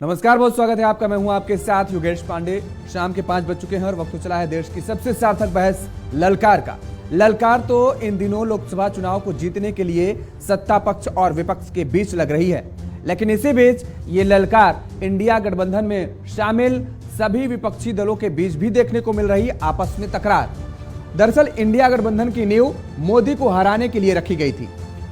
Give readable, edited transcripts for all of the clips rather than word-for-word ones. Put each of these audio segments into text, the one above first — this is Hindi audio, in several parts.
नमस्कार, बहुत स्वागत है आपका। मैं हूं आपके साथ योगेश पांडे। शाम के 5 बज चुके हैं और वक्त तो चला है देश की सबसे सार्थक बहस ललकार का। ललकार तो इन दिनों लोकसभा चुनाव को जीतने के लिए सत्ता पक्ष और विपक्ष के बीच लग रही है, लेकिन इसी बीच ये ललकार इंडिया गठबंधन में शामिल सभी विपक्षी दलों के बीच भी देखने को मिल रही आपस में तकरार। दरअसल इंडिया गठबंधन की नींव मोदी को हराने के लिए रखी गई थी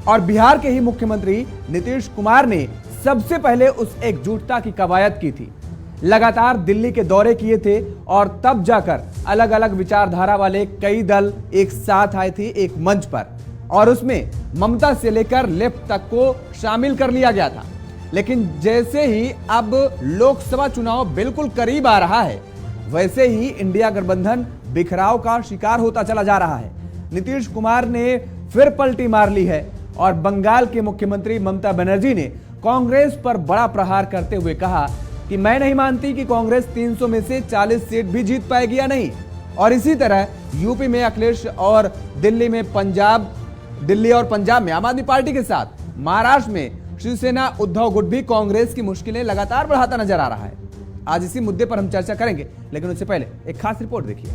और बिहार के ही मुख्यमंत्री नीतीश कुमार ने सबसे पहले उस एकजुटता की कवायद की थी। लगातार दिल्ली के दौरे किए थे और तब जाकर अलग अलग विचारधारा वाले कई दल एक साथ आए थे एक मंच पर, और उसमें ममता से लेकर लेफ्ट तक को शामिल कर लिया गया था। लेकिन जैसे ही अब लोकसभा चुनाव बिल्कुल करीब आ रहा है, वैसे ही इंडिया गठबंधन बिखराव का शिकार होता चला जा रहा है। नीतीश कुमार ने फिर पलटी मार ली है और बंगाल के मुख्यमंत्री ममता बनर्जी ने कांग्रेस पर बड़ा प्रहार करते हुए कहा कि मैं नहीं मानती कि कांग्रेस 300 में से 40 सीट भी जीत पाएगी या नहीं। और इसी तरह यूपी में अखिलेश और दिल्ली और पंजाब में आम आदमी पार्टी के साथ महाराष्ट्र में शिवसेना उद्धव गुट भी कांग्रेस की मुश्किलें लगातार बढ़ाता नजर आ रहा है। आज इसी मुद्दे पर हम चर्चा करेंगे, लेकिन उससे पहले एक खास रिपोर्ट देखिए।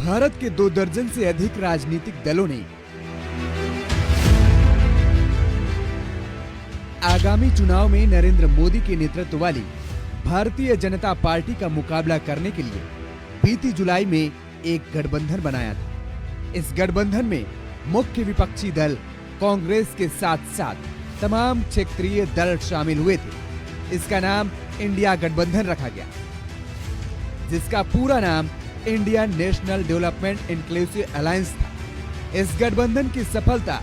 भारत के 2 दर्जन से अधिक राजनीतिक दलों ने आगामी चुनाव में नरेंद्र मोदी के नेतृत्व वाली भारतीय जनता पार्टी का मुकाबला करने के लिए बीती जुलाई में एक गठबंधन बनाया था। इस गठबंधन में मुख्य विपक्षी दल कांग्रेस के साथ साथ तमाम क्षेत्रीय दल शामिल हुए थे। इसका नाम इंडिया गठबंधन रखा गया, जिसका पूरा नाम Indian national development inclusive alliance था। इस गठबंधन की सफलता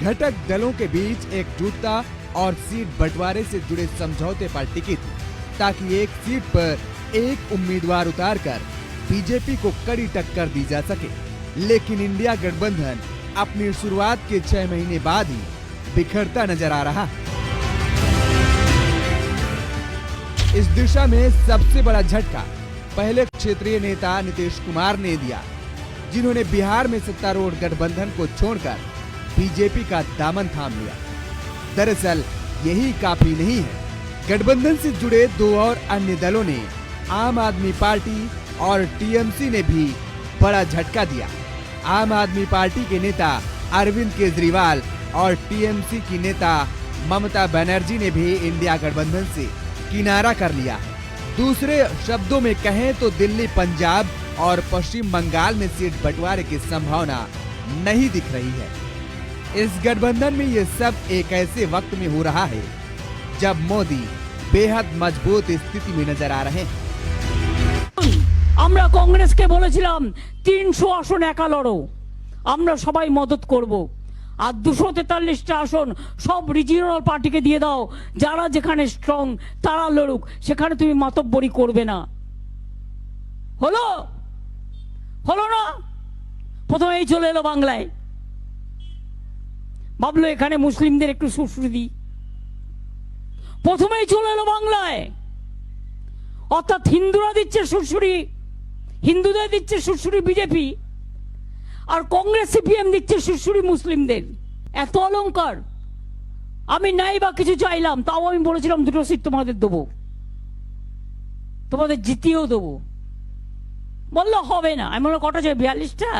घटक दलों के बीच एकजुटता और सीट बंटवारे से जुड़े समझौते पर टिकी थी, ताकि एक सीट पर एक उम्मीदवार उतारकर बीजेपी को कड़ी टक्कर दी जा सके। लेकिन इंडिया गठबंधन अपनी शुरुआत के 6 महीने बाद ही बिखरता नजर आ रहा है। इस दिशा में सबसे बड़ा झटका पहले क्षेत्रीय नेता नीतीश कुमार ने दिया, जिन्होंने बिहार में सत्तारूढ़ गठबंधन को छोड़कर बीजेपी का दामन थाम लिया। दरअसल यही काफी नहीं है, गठबंधन से जुड़े 2 और अन्य दलों ने आम आदमी पार्टी और टीएमसी ने भी बड़ा झटका दिया। आम आदमी पार्टी के नेता अरविंद केजरीवाल और टीएमसी की नेता ममता बनर्जी ने भी इंडिया गठबंधन से किनारा कर लिया है। दूसरे शब्दों में कहें तो दिल्ली, पंजाब और पश्चिम बंगाल में सीट बंटवारे की संभावना नहीं दिख रही है। इस गठबंधन में ये सब एक ऐसे वक्त में हो रहा है जब मोदी बेहद मजबूत स्थिति में नजर आ रहे हैं। আমরা কংগ্রেসকে বলেছিলাম 300 আসন একা লড়ো, আমরা সবাই মদত করব, আর 243টা আসন সব রিজিওনাল পার্টিকে দিয়ে দাও, যারা যেখানে স্ট্রং তারা লড়ুক, সেখানে তুমি মাতব্বরি করবে না। হলো না? প্রথমে এই চলে এলো বাংলায়, ভাবলো এখানে মুসলিমদের একটু সুশ্রী দিই, প্রথমেই চলে এলো বাংলায়। অর্থাৎ হিন্দুরা দিচ্ছে সুশ্রী, হিন্দুদের দিচ্ছে সুশ্রী বিজেপি, আর কংগ্রেস সিপিএম দিচ্ছে সুশ্রী মুসলিমদের। এত অলংকার। আমি নাই বা কিছু চাইলাম, তাও আমি বলেছিলাম 2টো সিট তোমাদের দেবো, তোমাদের জিতিয়েও দেবো। বললো হবে না। আমি বললাম কটা চাই? 42টা।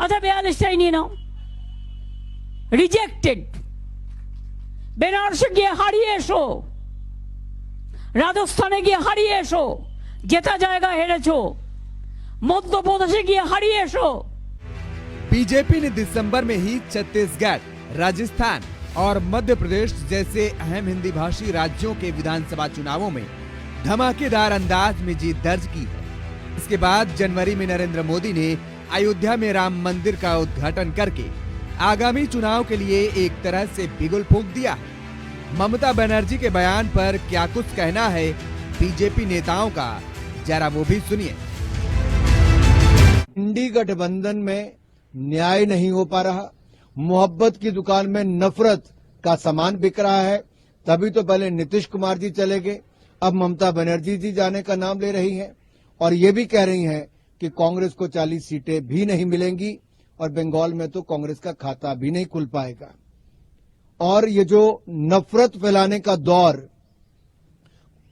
আচ্ছা 42টাই নিয়ে নাও। রিজেক্টেড। বেনারসে গিয়ে হারিয়ে এসো, রাজস্থানে গিয়ে হারিয়ে এসো, জেতা জায়গা হেরেছো, মধ্যপ্রদেশে গিয়ে হারিয়ে এসো। बीजेपी ने दिसंबर में ही छत्तीसगढ़, राजस्थान और मध्य प्रदेश जैसे अहम हिंदी भाषी राज्यों के विधानसभा चुनावों में धमाकेदार अंदाज में जीत दर्ज की है। इसके बाद जनवरी में नरेंद्र मोदी ने अयोध्या में राम मंदिर का उद्घाटन करके आगामी चुनाव के लिए एक तरह से बिगुल फूंक दिया है। ममता बनर्जी के बयान पर क्या कुछ कहना है बीजेपी नेताओं का, जरा वो भी सुनिए। इंडी गठबंधन में न्याय नहीं हो पा रहा, मोहब्बत की दुकान में नफरत का सामान बिक रहा है। तभी तो पहले नीतीश कुमार जी चले गए, अब ममता बनर्जी जी जाने का नाम ले रही हैं और ये भी कह रही हैं कि कांग्रेस को 40 सीटें भी नहीं मिलेंगी और बंगाल में तो कांग्रेस का खाता भी नहीं खुल पाएगा। और ये जो नफरत फैलाने का दौर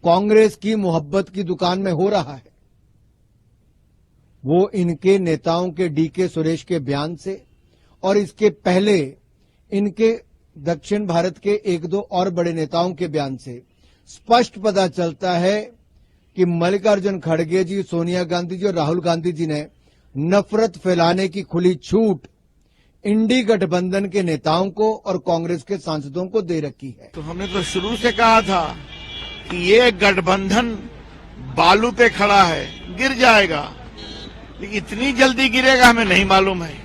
कांग्रेस की मोहब्बत की दुकान में हो रहा है, वो इनके नेताओं के डीके सुरेश के बयान से और इसके पहले इनके दक्षिण भारत के एक दो और बड़े नेताओं के बयान से स्पष्ट पता चलता है कि मल्लिकार्जुन खड़गे जी, सोनिया गांधी जी और राहुल गांधी जी ने नफरत फैलाने की खुली छूट इंडी गठबंधन के नेताओं को और कांग्रेस के सांसदों को दे रखी है। तो हमने तो शुरू से कहा था कि ये गठबंधन बालू पे खड़ा है, गिर जाएगा, लेकिन इतनी जल्दी गिरेगा हमें नहीं मालूम है।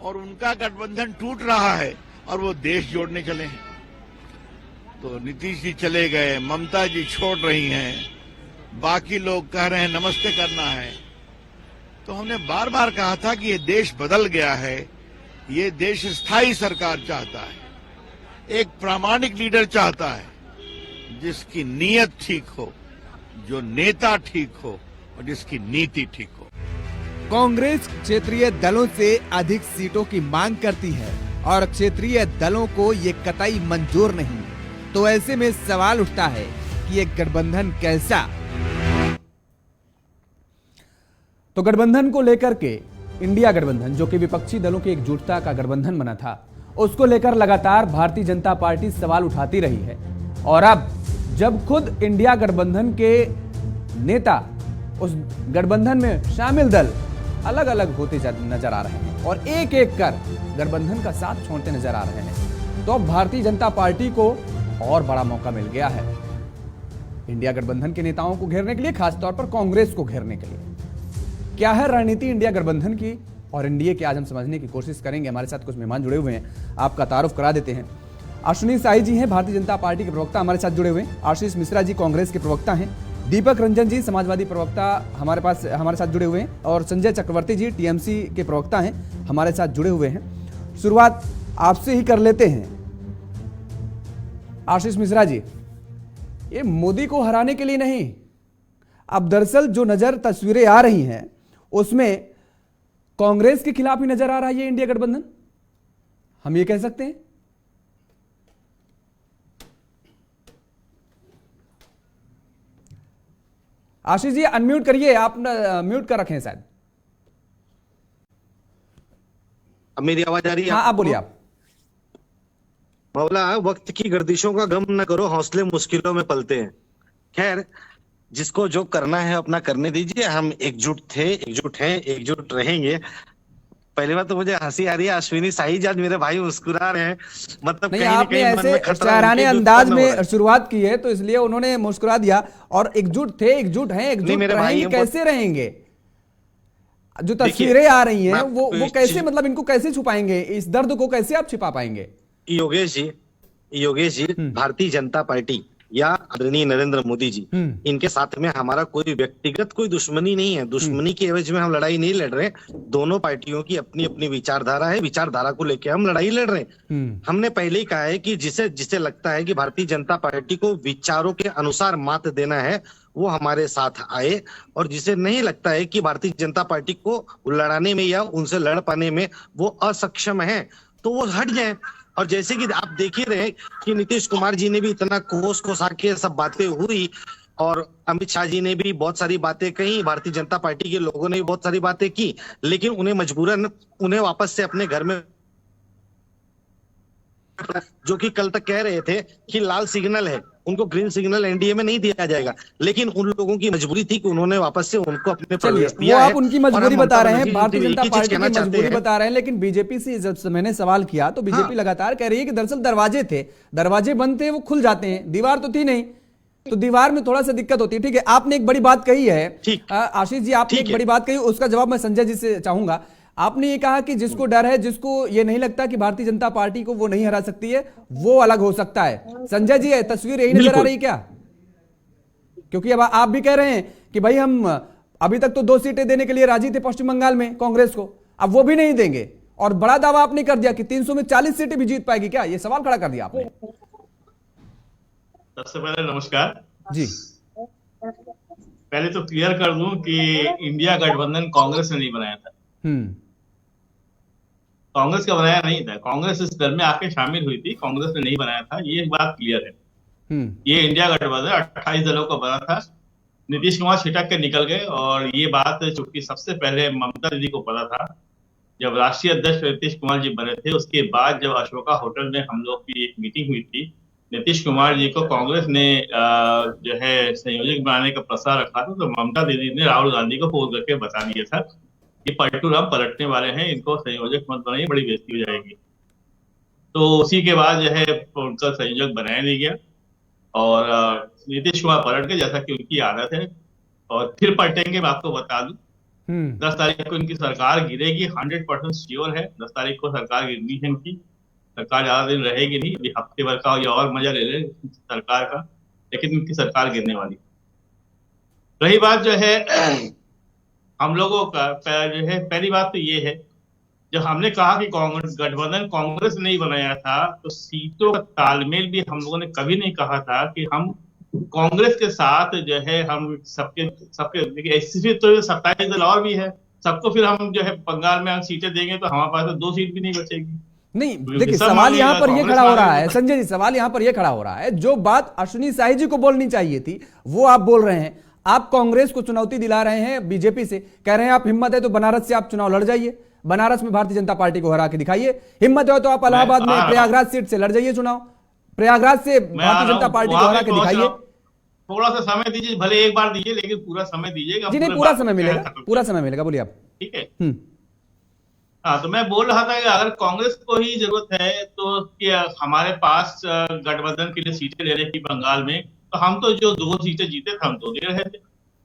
और उनका गठबंधन टूट रहा है और वो देश जोड़ने चले हैं। तो नीतीश जी चले गए, ममता जी छोड़ रही हैं, बाकी लोग कह रहे हैं नमस्ते करना है। तो हमने बार बार कहा था कि ये देश बदल गया है, ये देश स्थायी सरकार चाहता है, एक प्रामाणिक लीडर चाहता है जिसकी नीयत ठीक हो, जो नेता ठीक हो और जिसकी नीति ठीक हो। कांग्रेस क्षेत्रीय दलों से अधिक सीटों की मांग करती है और क्षेत्रीय दलों को ये कतई मंजूर नहीं। तो ऐसे में सवाल उठता है कि ये गठबंधन कैसा। तो गठबंधन को लेकर के इंडिया गठबंधन, जो कि विपक्षी दलों की एकजुटता का गठबंधन बना था, उसको लेकर लगातार भारतीय जनता पार्टी सवाल उठाती रही है। और अब जब खुद इंडिया गठबंधन के नेता उस गठबंधन में शामिल दल अलग अलग होते नजर आ रहे हैं और एक एक कर गठबंधन का साथ छोड़ते नजर आ रहे हैं, तो अब भारतीय जनता पार्टी को और बड़ा मौका मिल गया है इंडिया गठबंधन के नेताओं को घेरने के लिए, खासतौर पर कांग्रेस को घेरने के लिए। क्या है रणनीति इंडिया गठबंधन की और एनडीए की, आज हम समझने की कोशिश करेंगे। हमारे साथ कुछ मेहमान जुड़े हुए हैं, आपका तारुफ करा देते हैं। अश्विनी साई जी हैं, भारतीय जनता पार्टी के प्रवक्ता, हमारे साथ जुड़े हुए हैं। आशीष मिश्रा जी कांग्रेस के प्रवक्ता हैं। दीपक रंजन जी समाजवादी प्रवक्ता हमारे साथ जुड़े हुए हैं और संजय चक्रवर्ती जी टीएमसी के प्रवक्ता हैं, हमारे साथ जुड़े हुए हैं। शुरुआत आपसे ही कर लेते हैं। आशीष मिश्रा जी, ये मोदी को हराने के लिए नहीं, अब दरअसल जो तस्वीरें आ रही हैं उसमें कांग्रेस के खिलाफ ही नजर आ रहा है ये इंडिया गठबंधन, हम ये कह सकते हैं। आशीष जी अनम्यूट करिए, आप म्यूट कर रखे हैं शायद। अब मेरी आवाज आ रही है? हाँ, आप बोलिए। आप मौला, वक्त की गर्दिशों का गम न करो, हौसले मुश्किलों में पलते हैं। खैर, जिसको जो करना है अपना करने दीजिए। हम एकजुट थे, एकजुट हैं, एकजुट रहेंगे। पहली बात तो मुझे हंसी आ रही है, अश्विनी साई जी आज मेरे भाई मुस्कुरा रहे हैं, मतलब नहीं, आपने ऐसे शायराने अंदाज में शुरुआत की है तो इसलिए उन्होंने मुस्कुरा दिया। और एकजुट थे, एकजुट हैं, एकजुट रहेंगे, कैसे रहेंगे? जो तस्वीरें आ रही हैं वो कैसे, मतलब इनको कैसे छुपाएंगे? इस दर्द को कैसे आप छिपा पाएंगे? योगेश जी, भारतीय जनता पार्टी या आदरणीय नरेंद्र मोदी जी, इनके साथ में हमारा कोई व्यक्तिगत कोई दुश्मनी नहीं है। दुश्मनी के एवज में हम लड़ाई नहीं लड़ रहे। दोनों पार्टियों की अपनी अपनी विचारधारा है, विचारधारा को लेकर हम लड़ाई लड़ रहे हैं। हमने पहले ही कहा है कि जिसे लगता है कि भारतीय जनता पार्टी को विचारों के अनुसार मात देना है, वो हमारे साथ आए, और जिसे नहीं लगता है कि भारतीय जनता पार्टी को लड़ाने में या उनसे लड़ पाने में वो असक्षम है, तो वो हट जाए। और जैसे कि आप देख ही रहे कि नीतीश कुमार जी ने भी इतना कोसा के सब बातें हुई और अमित शाह जी ने भी बहुत सारी बातें कही, भारतीय जनता पार्टी के लोगों ने भी बहुत सारी बातें की, लेकिन उन्हें मजबूरन उन्हें वापस से अपने घर में, जो कि कल तक कह रहे थे कि लाल सिग्नल है, उनको ग्रीन सिग्नल एनडीए में नहीं दिया जाएगा, लेकिन उन लोगों की मजबूरी थी कि उन्होंने वापस से उनको अपने प्रवेश दिया है। आप उनकी मजबूरी बता रहे हैं, भारतीय जनता पार्टी की मजबूरी बता रहे हैं, लेकिन बीजेपी से जब मैंने सवाल किया तो बीजेपी लगातार कह रही है कि दरअसल दरवाजे थे, दरवाजे बंद थे, वो खुल जाते हैं, दीवार तो थी नहीं, तो दीवार में थोड़ा सा दिक्कत होती है। ठीक है, आपने एक बड़ी बात कही है आशीष जी, आपने एक बड़ी बात कही, उसका जवाब मैं संजय जी से चाहूंगा। आपने ये कहा कि जिसको डर है, जिसको ये नहीं लगता कि भारतीय जनता पार्टी को वो नहीं हरा सकती है, वो अलग हो सकता है। संजय जी, तस्वीर यही नजर आ रही क्या? क्योंकि अब आप भी कह रहे हैं कि भाई हम अभी तक तो 2 सीटें देने के लिए राजी थे पश्चिम बंगाल में कांग्रेस को, अब वो भी नहीं देंगे, और बड़ा दावा आपने कर दिया कि 300 में 40 सीटें भी जीत पाएगी। क्या ये सवाल खड़ा कर दिया आपने? सबसे पहले नमस्कार जी। पहले तो क्लियर कर दूं कि इंडिया गठबंधन कांग्रेस ने नहीं बनाया था। कांग्रेस का बनाया नहीं था, कांग्रेस इस दल में आके शामिल हुई थी, कांग्रेस ने नहीं बनाया था, ये एक बात क्लियर है। ये इंडिया गठबंधन 28 दलों का बना था, नीतीश कुमार छिटक के निकल गए। और ये बात चूंकि सबसे पहले ममता दीदी को पता था, जब राष्ट्रीय अध्यक्ष नीतीश कुमार जी बने थे, उसके बाद जब अशोका होटल में हम लोग की एक मीटिंग हुई थी, नीतीश कुमार जी को कांग्रेस ने जो है संयोजक बनाने का प्रस्ताव रखा था, तो ममता दीदी ने राहुल गांधी को फोन करके बता दिया था कि पलटू राम पलटने वाले हैं, इनको संयोजक मत बनाइए, बड़ी बेइज्जती हो जाएगी। तो उसी के बाद जो है उनका संयोजक बनाया नहीं गया और नीतीश कुमार पलट गए, जैसा कि उनकी आदत है, और फिर पलटेंगे। मैं आपको बता दूं 10 तारीख को इनकी सरकार गिरेगी, 100% श्योर है। 10 तारीख को सरकार गिरनी है इनकी, सरकार ज्यादा दिन रहेगी नहीं, अभी हफ्ते भर का या और मजा ले ले सरकार का, लेकिन इनकी सरकार गिरने वाली। रही बात जो है हम लोगों का जो है, पहली बात तो ये है, जब हमने कहा कि कांग्रेस गठबंधन कांग्रेस नहीं बनाया था, तो सीटों का तालमेल भी हम लोगों ने कभी नहीं कहा था कि हम कांग्रेस के साथ जो है हम सबके ऐसी तो 27 दल और भी है, सबको फिर हम जो है बंगाल में हम सीटें देंगे तो हमारे पास तो 2 सीट भी नहीं बचेगी। नहीं, देखिए सवाल यहां पर यह खड़ा हो रहा है संजय जी, सवाल यहां पर यह खड़ा हो रहा है, जो बात अश्विनी शाही जी को बोलनी चाहिए थी वो आप बोल रहे हैं। आप कांग्रेस को चुनौती दिला रहे हैं बीजेपी से, कह रहे हैं आप हिम्मत है तो बनारस से आप चुनाव लड़ जाइए, बनारस में भारतीय जनता पार्टी को हरा के दिखाइए, हिम्मत है तो आप इलाहाबाद में प्रयागराज सीट से लड़ जाइए चुनाव, प्रयागराज से भारतीय जनता पार्टी को हरा के दिखाइए। थोड़ा सा समय दीजिए, भले एक बार दीजिए लेकिन पूरा समय दीजिएगा। जी नहीं, पूरा समय मिलेगा, पूरा समय मिलेगा, बोलिए आप। ठीक है। हाँ, तो मैं बोल रहा था कि अगर कांग्रेस को ही जरूरत है तो क्या हमारे पास गठबंधन के लिए सीटें लेने की बंगाल में, तो हम तो जो 2 सीटें जीते थे हम तो दे रहे थे।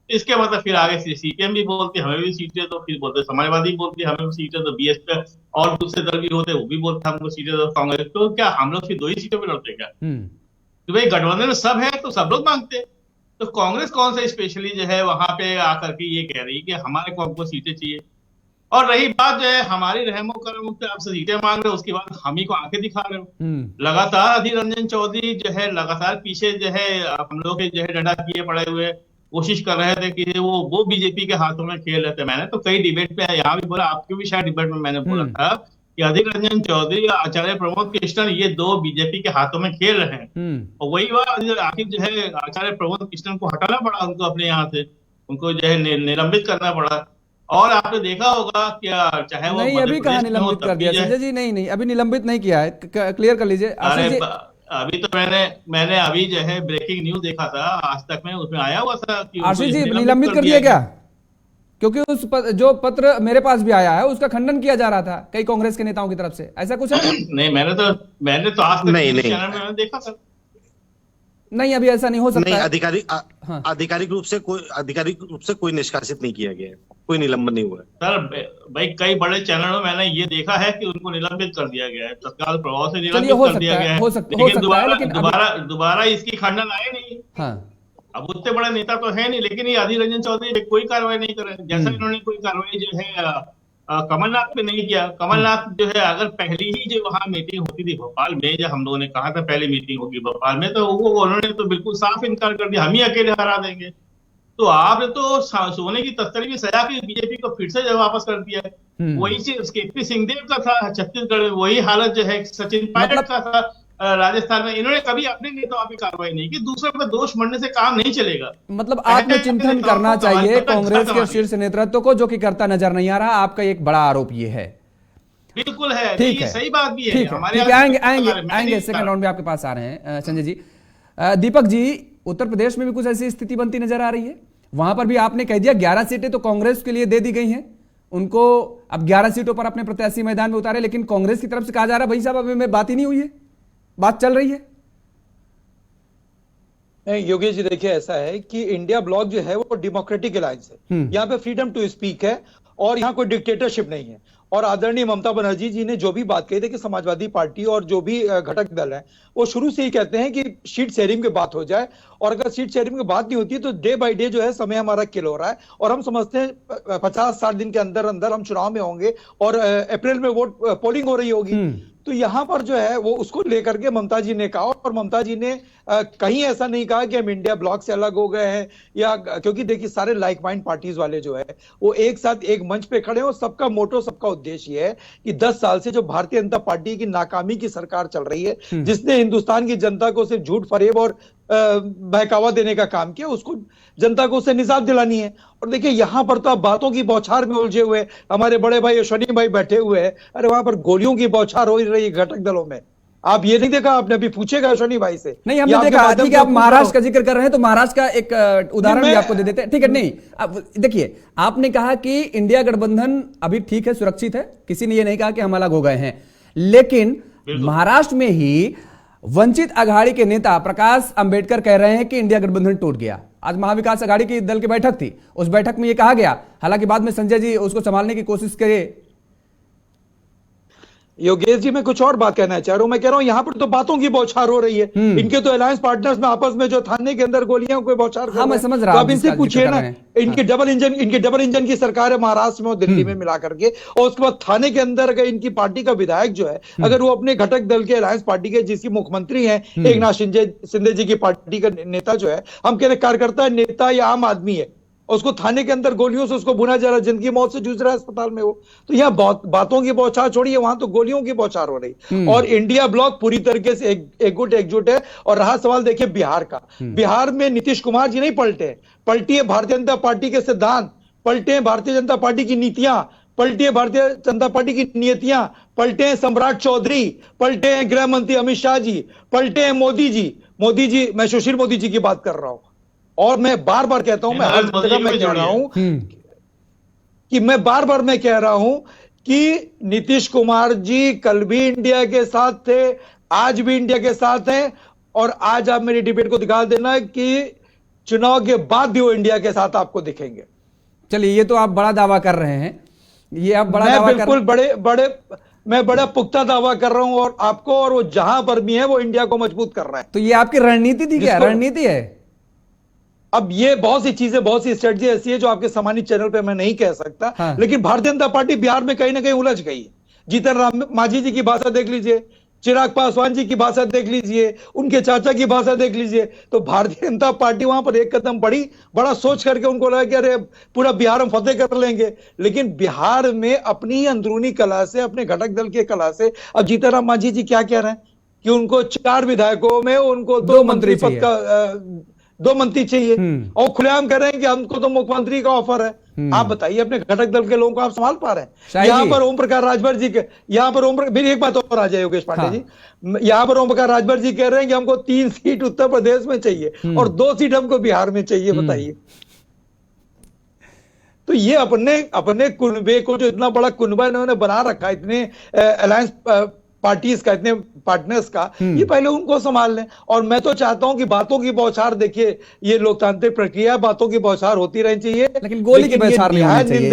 इसके मतलब फिर आगे सीपीएम भी बोलती हमें भी सीटें दो, फिर बोलते समाजवादी बोलती हमें भी सीटें दो, बीएसपी और दूसरे दल भी होते वो भी बोलते हमको सीटें दो कांग्रेस। तो क्या हम लोग फिर 2 ही सीटों पर लड़ते क्या? तो भाई गठबंधन में सब है तो सब लोग मांगते, तो कांग्रेस कौन सा स्पेशली जो है वहां पे आकर के ये कह रही कि हमारे को हमको सीटें चाहिए। और रही बात जो है हमारी रहमो करम से आपसे सीटें मांग रहे हो, उसके बाद हम ही को आंखें दिखा रहे हो। लगातार अधीर रंजन चौधरी जो है लगातार पीछे जो है हम लोग जो है डंडा किए पड़े हुए कोशिश कर रहे थे कि वो बीजेपी के हाथों में खेल रहे थे। मैंने तो कई डिबेट पे यहाँ भी बोला, आपके भी शायद डिबेट में मैंने बोला था कि अधीर रंजन चौधरी या आचार्य प्रमोद कृष्णन ये 2 बीजेपी के हाथों में खेल रहे हैं। और वही बात आखिर जो है आचार्य प्रमोद कृष्णन को हटाना पड़ा उनको अपने यहाँ से, उनको जो है निलंबित करना पड़ा। और आपने देखा होगा क्या, चाहे वो नहीं अभी कहाँ निलंबित कर दिया संजय जी? नहीं अभी निलंबित नहीं किया है, क्लियर कर लीजिए। अभी तो मैंने अभी जो है ब्रेकिंग न्यूज देखा था आज तक में, उसमें आया हुआ था कि आशीष जी निलंबित कर दिया क्या? क्योंकि उस जो पत्र मेरे पास भी आया है उसका खंडन किया जा रहा था कई कांग्रेस के नेताओं की तरफ से, ऐसा कुछ है? नहीं मैंने तो आज तक चैनल में देखा था। नहीं अभी ऐसा नहीं हो सकता। नहीं, आधिकारिक रूप से कोई निष्कासित नहीं किया गया है, कोई निलंबन नहीं हुआ है। सर भाई कई बड़े चैनलों में मैंने ये देखा है कि उनको निलंबित कर दिया गया है, तत्काल प्रभाव से निलंबित कर दिया गया है, लेकिन दोबारा इसकी खंडन आए नहीं। हाँ। अब उतने बड़े नेता तो है नहीं, लेकिन ये अधीर रंजन चौधरी कोई कार्रवाई नहीं कर रहे, जैसा इन्होंने कोई कार्रवाई जो है कमलनाथ पे नहीं किया। कमलनाथ जो है अगर पहली ही जो वहां मीटिंग होती थी भोपाल में, जब हम लोगों ने कहा था पहली मीटिंग होगी भोपाल में, तो उन्होंने तो बिल्कुल साफ इनकार कर दिया, हम ही अकेले हरा देंगे। तो आपने तो सोने की तस्करी भी सजा के बीजेपी को फिर से वापस कर दिया है। वही चीज केपी सिंहदेव का था छत्तीसगढ़ में, वही हालत जो है सचिन पायलट का था राजस्थान में। इन्होंने कभी अपने नेताओं पे कार्रवाई नहीं की, दूसरे पर दोष मढ़ने से काम नहीं चलेगा। मतलब आत्मचिंतन करना चाहिए कांग्रेस के शीर्ष नेतृत्व को, जो कि करता नजर नहीं आ रहा। आपका एक बड़ा आरोप ये है। बिल्कुल है, ठीक है, सही बात भी है। हमारे आएंगे सेकंड राउंड में आपके पास आ रहे हैं संजय जी। दीपक जी, उत्तर प्रदेश में भी कुछ ऐसी स्थिति बनती नजर आ रही है, वहां पर भी आपने कह दिया 11 सीटें तो कांग्रेस के लिए दे दी गई हैं, उनको अब 11 सीटों पर अपने प्रत्याशी मैदान में उतारे, लेकिन कांग्रेस की तरफ से कहा जा रहा है भाई साहब अभी में बात ही नहीं हुई है, बात चल रही है। योगेश जी देखिए ऐसा है कि इंडिया ब्लॉक जो है वो डेमोक्रेटिक अलायंस है, यहाँ पे फ्रीडम टू स्पीक है और यहाँ कोई डिक्टेटरशिप नहीं है। और आदरणीय ममता बनर्जी जी ने जो भी बात कही थी कि समाजवादी पार्टी और जो भी घटक दल है वो शुरू से ही कहते हैं कि सीट शेयरिंग की बात हो जाए, और अगर सीट शेयरिंग की बात नहीं होती तो डे बाय डे जो है समय हमारा किल हो रहा है। और हम समझते हैं 50-60 दिन के अंदर अंदर हम चुनाव में होंगे और अप्रैल में वोट पोलिंग हो रही होगी। तो यहां पर जो है वो उसको लेकर के ममता जी ने कहा, और ममता जी ने कहीं ऐसा नहीं कहा कि हम इंडिया ब्लॉक से अलग हो गए हैं, या क्योंकि देखिए सारे लाइक माइंड पार्टीज वाले जो है वो एक साथ एक मंच पे खड़े हैं, और सबका मोटो सबका उद्देश्य ये है कि 10 साल से जो भारतीय जनता पार्टी की नाकामी की सरकार चल रही है, जिसने हिंदुस्तान की जनता को सिर्फ झूठ फरेब और बहकावा देने का काम किया, उसको जनता को उससे निजात दिलानी है। और देखिए यहां पर तो आप बातों की बौछार में उलझे हुए, हमारे बड़े भाई अश्वनी भाई बैठे हुए हैं, अरे वहां पर गोलियों की बौछार हो रही है घटक दलों में। आप ये नहीं देखा आपने? अभी पूछेगा अश्वनी भाई से। नहीं, हमने देखा। ठीक है, आप महाराष्ट्र का जिक्र कर रहे हैं तो महाराष्ट्र का एक उदाहरण भी आपको दे देते हैं। ठीक है, नहीं अब देखिए, आपने कहा कि इंडिया गठबंधन अभी ठीक है, सुरक्षित है, किसी ने ये नहीं कहा कि हम अलग हो गए हैं, लेकिन महाराष्ट्र में ही वंचित अघाड़ी के नेता प्रकाश अंबेडकर कह रहे हैं कि इंडिया गठबंधन टूट गया। आज महाविकास अघाड़ी की दल की बैठक थी, उस बैठक में यह कहा गया, हालांकि बाद में संजय जी उसको संभालने की कोशिश करे। योगेश जी मैं कुछ और बात कहना चाह रहा हूं। मैं कह रहा हूं यहां पर तो बातों की बौछार हो रही है। इनके तो अलायंस पार्टनर्स में आपस में जो थाने के अंदर गोलियां कोई बौछार हाँ, मैं समझ रहा हूं। तो आप इनसे पूछिए ना, इनके डबल इंजन की सरकार है महाराष्ट्र में और दिल्ली में मिला करके, और उसके बाद थाने के अंदर अगर इनकी पार्टी का विधायक जो है अगर वो अपने घटक दल के अलायंस पार्टी के जिसकी मुख्यमंत्री है एकनाथ शिंदे जी की पार्टी का नेता जो है, हम कह रहे कार्यकर्ता नेता या आम आदमी है, उसको थाने के अंदर गोलियों से उसको भुना जा रहा है, जिंदगी मौत से जूझ रहा है अस्पताल में वो, तो यहाँ बातों की बौछार छोड़िए, वहां तो गोलियों की बौछार हो रही। और इंडिया ब्लॉक पूरी तरीके से एकजुट है। और रहा सवाल देखिए बिहार का, बिहार में नीतीश कुमार जी नहीं पलटी है भारतीय जनता पार्टी के सिद्धांत, पलटे हैं भारतीय जनता पार्टी की नीतियां, पलटी है भारतीय जनता पार्टी की नीतियां, पलटे हैं सम्राट चौधरी, पलटे हैं गृह मंत्री अमित शाह जी, पलटे हैं मोदी जी, मैं सुशील मोदी जी की बात कर रहा हूं। और मैं बार बार कहता हूं, मैं हर जगह मैं कह रहा हूं कि मैं बार बार मैं कह रहा हूं कि नीतीश कुमार जी कल भी इंडिया के साथ थे, आज भी इंडिया के साथ हैं, और आज आप मेरी डिबेट को दिखा देना कि चुनाव के बाद भी वो इंडिया के साथ आपको दिखेंगे। चलिए, ये तो आप बड़ा दावा कर रहे हैं, ये आप बड़ा दावा बिल्कुल मैं बड़ा पुख्ता दावा कर रहा हूं, और आपको और वो जहां पर भी है वो इंडिया को मजबूत कर रहा है। तो ये आपकी रणनीति थी क्या? रणनीति है? अब ये बहुत सी चीजें, बहुत सी स्ट्रेटजी ऐसी है जो आपके सामान्य चैनल पे मैं नहीं कह सकता। हाँ। लेकिन भारतीय जनता पार्टी बिहार में कहीं ना कहीं उलझ गई है। जीतन राम मांझी जी की भाषा देख लीजिए, चिराग पासवान जी की भाषा देख लीजिए, उनके चाचा की भाषा देख लीजिए, तो भारतीय जनता पार्टी वहां पर एक कदम बढ़ी, बड़ा सोच करके उनको लगा कि अरे पूरा बिहार हम फतेह कर लेंगे। लेकिन बिहार में अपनी ही अंदरूनी कला से, अपने घटक दल के कला से, अब जीतन राम मांझी जी क्या कह रहे हैं कि उनको 4 विधायकों में उनको 2 मंत्री पद का 2 मंत्री चाहिए, और खुलेआम कह रहे हैं कि हमको तो मुख्यमंत्री का ऑफर है। आप बताइए अपने घटक दल के लोगों को आप संभाल पा रहे हैं? यहाँ पर ओम प्रकाश राजभर जी के, यहाँ पर मेरी एक बात और आ जाए योगेश पांडे जी, यहाँ पर ओम प्रकाश राजभर जी कह रहे हैं कि हमको 3 सीट उत्तर प्रदेश में चाहिए और 2 सीट हमको बिहार में चाहिए। बताइए, तो ये अपने कुनबे को, जो इतना बड़ा कुनबा इन्होंने बना रखा है, इतने अलायंस पार्टीज का, इतने पार्टनर्स का, ये पहले उनको संभाल लें। और मैं तो चाहता हूं कि बातों की बौछार, देखिए ये लोकतांत्रिक प्रक्रिया, बातों की बौछार होती रहनी चाहिए, लेकिन गोली की बौछार नहीं होनी चाहिए।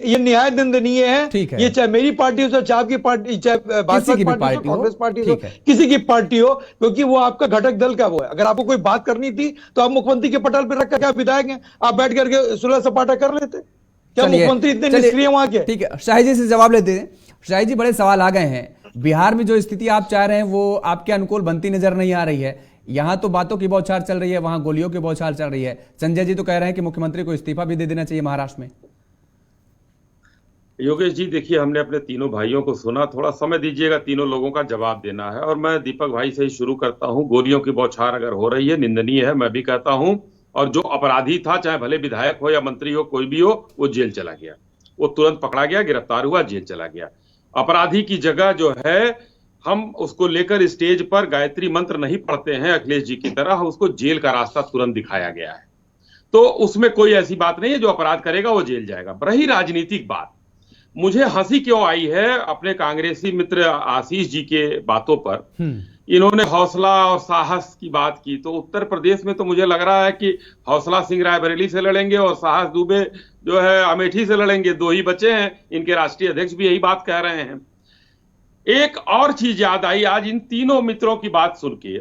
ये निहायत निंदनीय है। ये चाहे मेरी पार्टी हो, चाहे आपकी पार्टी, चाहे भाजपा की पार्टी हो, कांग्रेस पार्टी हो, किसी की पार्टी हो, क्योंकि वो आपका घटक दल का वो है। अगर आपको कोई बात करनी थी तो आप मुख्यमंत्री के पटल पर रखकर क्या विधायक हैं, आप बैठ करके सुलह सपाटा कर लेते। क्या मुख्यमंत्री इतने निष्क्रिय वहां के? ठीक है, शाही जी से जवाब लेते हैं। शाही जी, बड़े सवाल आ गए हैं। बिहार में जो स्थिति आप चाह रहे हैं वो आपके अनुकूल बनती नजर नहीं आ रही है। यहां तो बातों की बौछार चल रही है, वहां गोलियों की बौछार चल रही है। संजय जी तो कह रहे हैं कि मुख्यमंत्री को इस्तीफा भी दे देना चाहिए महाराष्ट्र में। योगेश जी, देखिए हमने अपने तीनों भाइयों को सुना, थोड़ा समय दीजिएगा, तीनों लोगों का जवाब देना है। और मैं दीपक भाई से ही शुरू करता हूं। गोलियों की बौछार अगर हो रही है, निंदनीय है, मैं भी कहता हूं। और जो अपराधी था, चाहे भले विधायक हो या मंत्री हो, कोई भी हो, वो जेल चला गया, वो तुरंत पकड़ा गया, गिरफ्तार हुआ, जेल चला गया। अपराधी की जगह जो है, हम उसको लेकर स्टेज पर गायत्री मंत्र नहीं पढ़ते हैं अखिलेश जी की तरह, उसको जेल का रास्ता तुरंत दिखाया गया है। तो उसमें कोई ऐसी बात नहीं है, जो अपराध करेगा वो जेल जाएगा। रही राजनीतिक बात, मुझे हंसी क्यों आई है अपने कांग्रेसी मित्र आशीष जी के बातों पर इन्होंने हौसला और साहस की बात की, तो उत्तर प्रदेश में तो मुझे लग रहा है कि हौसला सिंह रायबरेली से लड़ेंगे और साहस दुबे जो है अमेठी से लड़ेंगे। दो ही बचे हैं, इनके राष्ट्रीय अध्यक्ष भी यही बात कह रहे हैं। एक और चीज याद आई आज इन तीनों मित्रों की बात सुन के,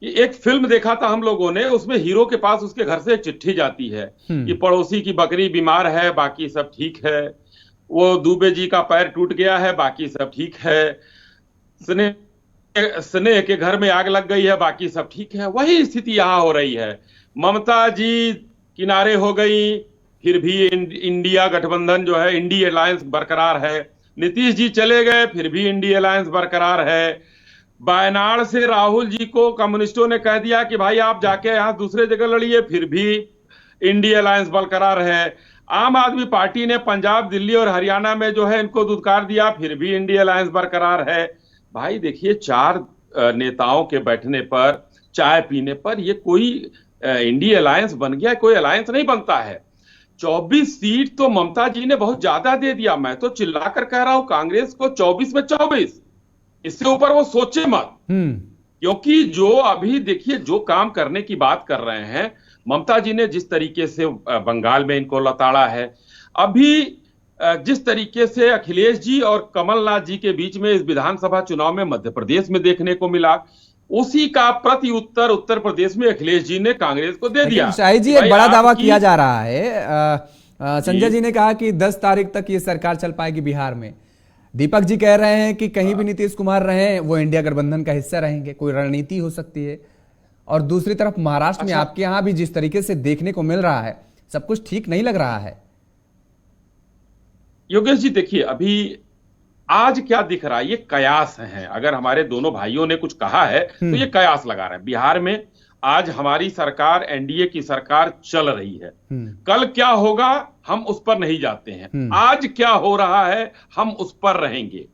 एक फिल्म देखा था हम लोगों ने, उसमें हीरो के पास उसके घर से एक चिट्ठी जाती है कि पड़ोसी की बकरी बीमार है, बाकी सब ठीक है, वो दुबे जी का पैर टूट गया है, बाकी सब ठीक है, स्नेह के घर में आग लग गई है, बाकी सब ठीक है। वही स्थिति यहां हो रही है। ममता जी किनारे हो गई, फिर भी इंडिया गठबंधन जो है, इंडी अलायंस बरकरार है। नीतीश जी चले गए, फिर भी इंडी अलायंस बरकरार है। वायनाड से राहुल जी को कम्युनिस्टों ने कह दिया कि भाई आप जाके यहां दूसरे जगह लड़िए, फिर भी इंडी अलायंस बरकरार है। आम आदमी पार्टी ने पंजाब, दिल्ली और हरियाणा में जो है इनको दुत्कार दिया, फिर भी इंडी अलायंस बरकरार है। भाई देखिए, चार नेताओं के बैठने पर, चाय पीने पर ये कोई इंडी अलायंस बन गया, कोई अलायंस नहीं बनता है। 24 सीट तो ममता जी ने बहुत ज्यादा दे दिया। मैं तो चिल्लाकर कह रहा हूं कांग्रेस को 24 में 24, इससे ऊपर वो सोचे मत। क्योंकि जो अभी देखिए जो काम करने की बात कर रहे हैं, ममता जी ने जिस तरीके से बंगाल में इनको लताड़ा है, अभी जिस तरीके से अखिलेश जी और कमलनाथ जी के बीच में इस विधानसभा चुनाव में मध्य प्रदेश में देखने को मिला, उसी का प्रति उत्तर उत्तर प्रदेश में अखिलेश जी ने कांग्रेस को दे दिया। शाही जी, एक बड़ा दावा किया जा रहा है। संजय जी ने कहा कि 10 तारीख तक ये सरकार चल पाएगी बिहार में। दीपक जी कह रहे हैं कि कहीं भी नीतीश कुमार रहे, वो इंडिया गठबंधन का हिस्सा रहेंगे, कोई रणनीति हो सकती है। और दूसरी तरफ महाराष्ट्र में आपके यहां भी जिस तरीके से देखने को मिल रहा है, सब कुछ ठीक नहीं लग रहा है। योगेश जी देखिए, अभी आज क्या दिख रहा है, ये कयास है। अगर हमारे दोनों भाइयों ने कुछ कहा है तो ये कयास लगा रहे हैं। बिहार में आज हमारी सरकार, एनडीए की सरकार चल रही है। कल क्या होगा हम उस पर नहीं जाते हैं। आज क्या हो रहा है हम उस पर रहेंगे।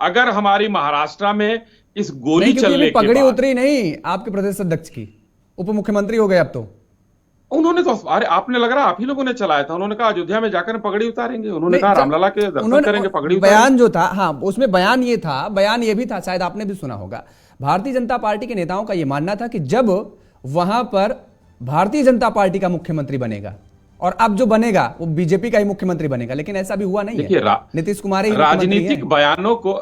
अगर हमारी महाराष्ट्र में इस गोली चलने के पगड़ी उतरी नहीं आपके प्रदेश अध्यक्ष की, उप मुख्यमंत्री हो गए अब तो। उन्होंने तो, अरे आपने लग रहा आप ही लोगों ने चलाया था। उन्होंने कहा अयोध्या में जाकर पगड़ी उतारेंगे, उन्होंने कहा रामलला के दर्शन करेंगे, पगड़ी बयान जो था, हाँ उसमें बयान ये था, बयान ये भी था, शायद आपने भी सुना होगा। भारतीय जनता पार्टी के नेताओं का यह मानना था कि जब वहां पर भारतीय जनता पार्टी का मुख्यमंत्री बनेगा, और अब जो बनेगा वो बीजेपी का ही मुख्यमंत्री बनेगा, लेकिन ऐसा भी हुआ नहीं है। नीतीश कुमार ही राजनीतिक बयानों को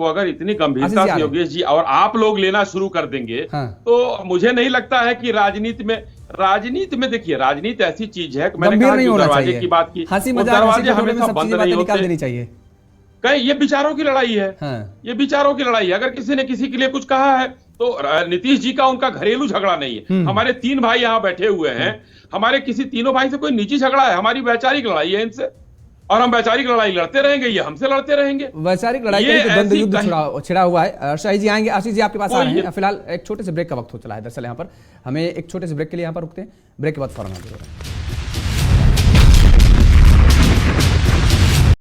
अगर इतनी गंभीरता से योगेश जी और आप लोग लेना शुरू कर देंगे, तो मुझे नहीं लगता है कि राजनीति में देखिए, राजनीति ऐसी चीज है, मैंने कहा कि दरवाजे की बात की, दरवाजे हमेशा बंद नहीं होते। कहीं ये विचारों की लड़ाई है, ये विचारों की लड़ाई है। अगर किसी ने किसी के लिए कुछ कहा है तो नीतीश जी का उनका घरेलू झगड़ा नहीं है। हमारे 3 भाई यहाँ बैठे हुए हैं, हमारे किसी तीनों भाई से कोई निजी झगड़ा है, हमारी वैचारिक लड़ाई है इनसे, और हम वैचारिक लड़ाई लड़ते रहेंगे, ये हमसे लड़ते रहेंगे। वैचारिक लड़ाई का द्वंद्व युद्ध छिड़ा हुआ है। शाही जी आएंगे, आशीष जी आपके पास आ रहे हैं। फिलहाल एक छोटे से ब्रेक का वक्त हो चला है। दरअसल यहाँ पर हमें एक छोटे से ब्रेक के लिए यहाँ पर रुकते हैं, ब्रेक के बाद फौरन आगे।